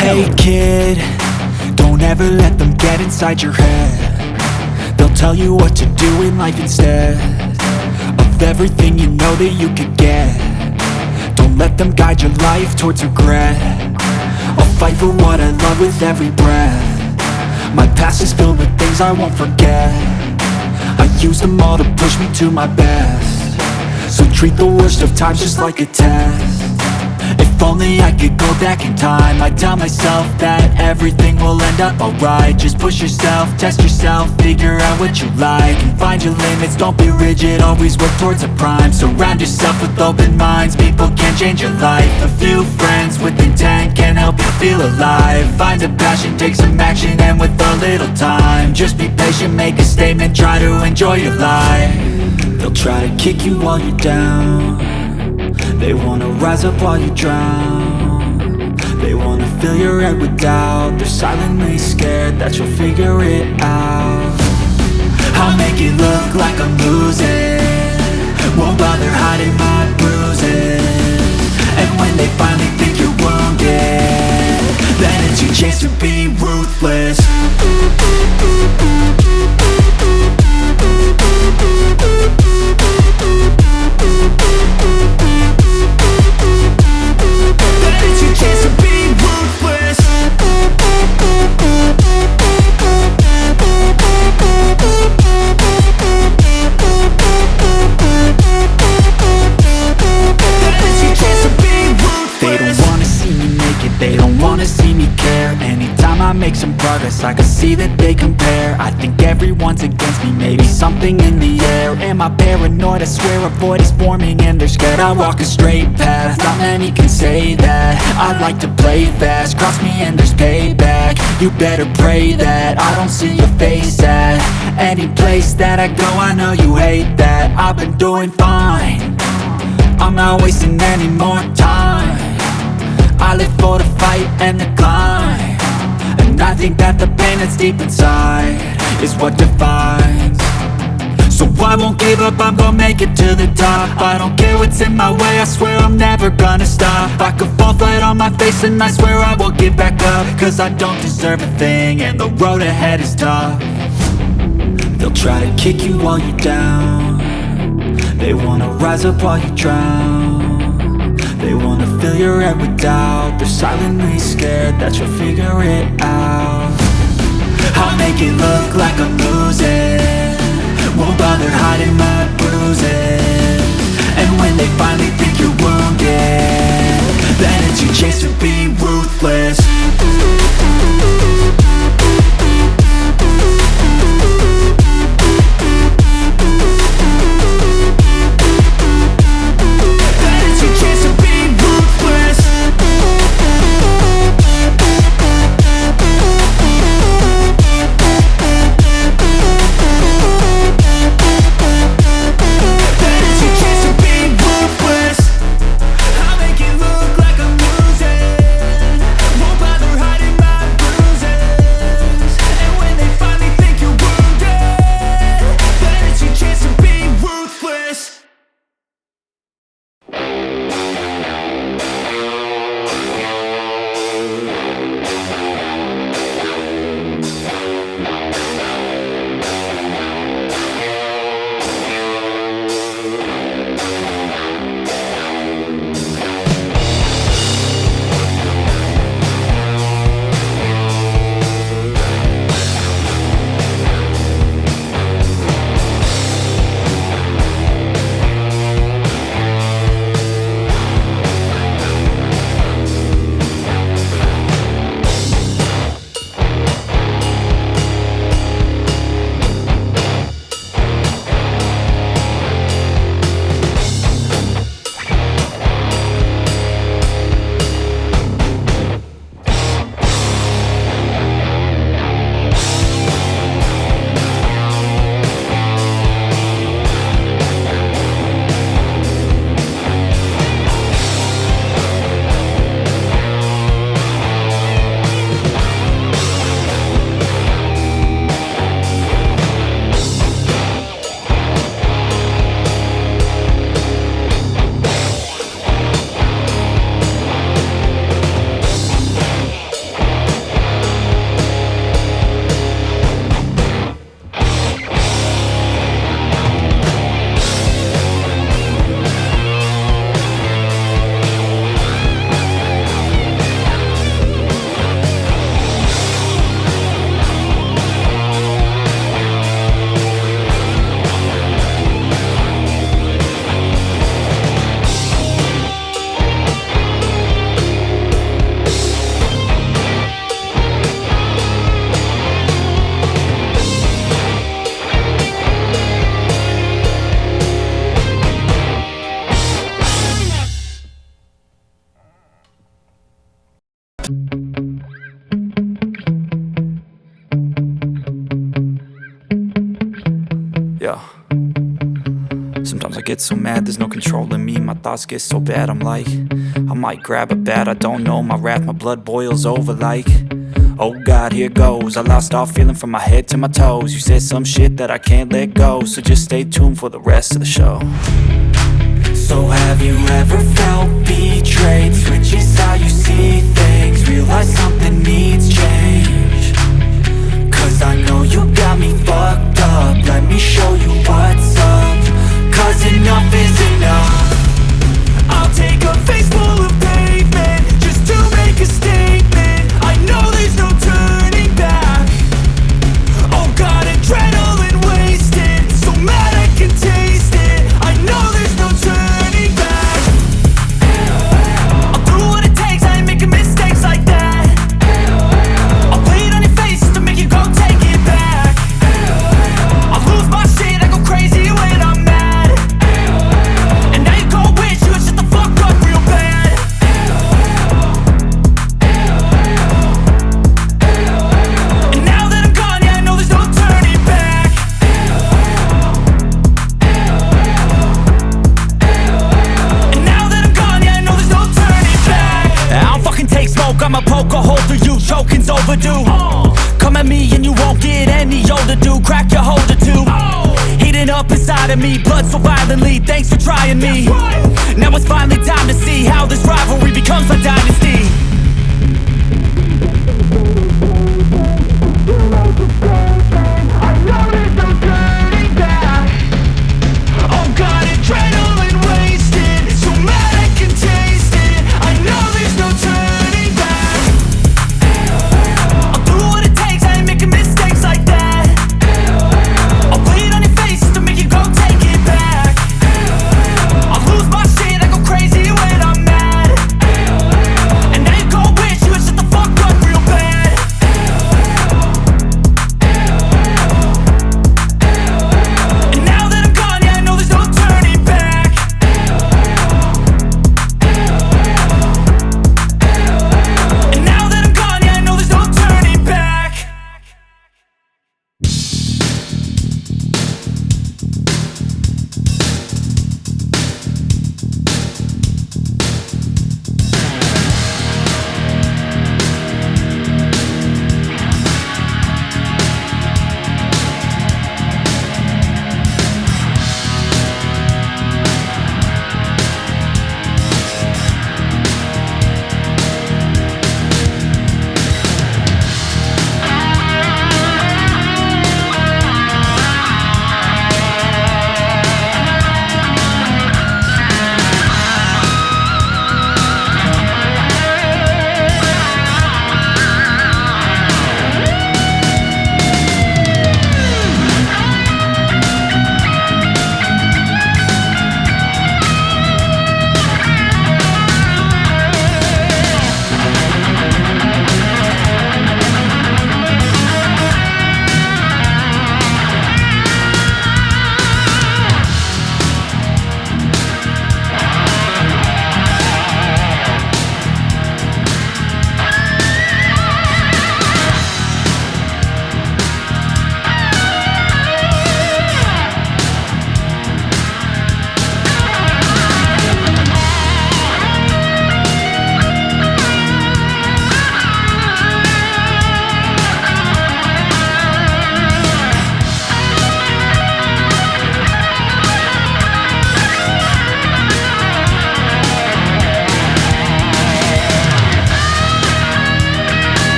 Hey kid, don't ever let them get inside your head. They'll tell you what to do in life instead of everything you know that you could get. Don't let them guide your life towards regret. I'll fight for what I love with every breath. My past is filled with things I won't forget. I use them all to push me to my best. So treat the worst of times just like a test. If only I could go back in time, I'd tell myself that everything will end up alright. Just push yourself, test yourself, figure out what you like, and find your limits, don't be rigid, always work towards a prime. Surround yourself with open minds, people can change your life. A few friends with intent can help you feel alive. Find a passion, take some action, and with a little time, just be patient, make a statement, try to enjoy your life. They'll try to kick you while you're down. They wanna rise up while you drown. They wanna fill your head with doubt. They're silently scared that you'll figure it out. I'll make it look like I'm losing, won't bother hiding my bruises. And when they finally think you're wounded, then it's your chance to be ruthless. They don't wanna see me care. Anytime I make some progress, I can see that they compare. I think everyone's against me, maybe something in the air. Am I paranoid? I swear a void is forming and they're scared I walk a straight path. Not many can say that. I like to play fast, cross me and there's payback. You better pray that I don't see your face at any place that I go. I know you hate that. I've been doing fine, I'm not wasting any more time. I live for the fight and the climb, and I think that the pain that's deep inside is what defines. So I won't give up, I'm gonna make it to the top. I don't care what's in my way, I swear I'm never gonna stop. I could fall flat on my face and I swear I will get back up, cause I don't deserve a thing and the road ahead is tough. They'll try to kick you while you're down. They wanna rise up while you drown. They wanna fill your head with doubt. They're silently scared that you'll figure it out. I'll make it look like I'm losing, won't bother hiding my bruises. And when they finally think you're wounded, then it's your chance to be ruthless. Yeah. Sometimes I get so mad, there's no controlling me. My thoughts get so bad, I'm like, I might grab a bat, I don't know. My wrath, my blood boils over like, oh God, here goes. I lost all feeling from my head to my toes. You said some shit that I can't let go, so just stay tuned for the rest of the show. So have you ever felt betrayed? Switches how you see things, realize something needs change. Cause I know you got me fucked up, let me show you what's up. Cause enough is enough. I'll take a face full of pavement just to make a statement. I know there's no turning back. Oh God, adrenaline wasted, so mad I can taste it. I know there's no turning back. I'll do what it takes, I ain't making mistakes like that. I'll bleed on your face just to make you go take it back. I'll lose my shit, I go crazy when I'm mad. And now you go wish you would shut the fuck up real bad. And now that I'm gone, yeah, I know there's no turning back. And now that I'm gone, yeah, I know there's no turning back. I don't fucking take smoke, I'ma poke a hole through you, choking's overdue. Come at me and you won't get any older, dude. Crack your holder too. Heating up inside of me, blood so violently. Thanks for trying me. Now it's finally time to see how this rivalry becomes a dynasty.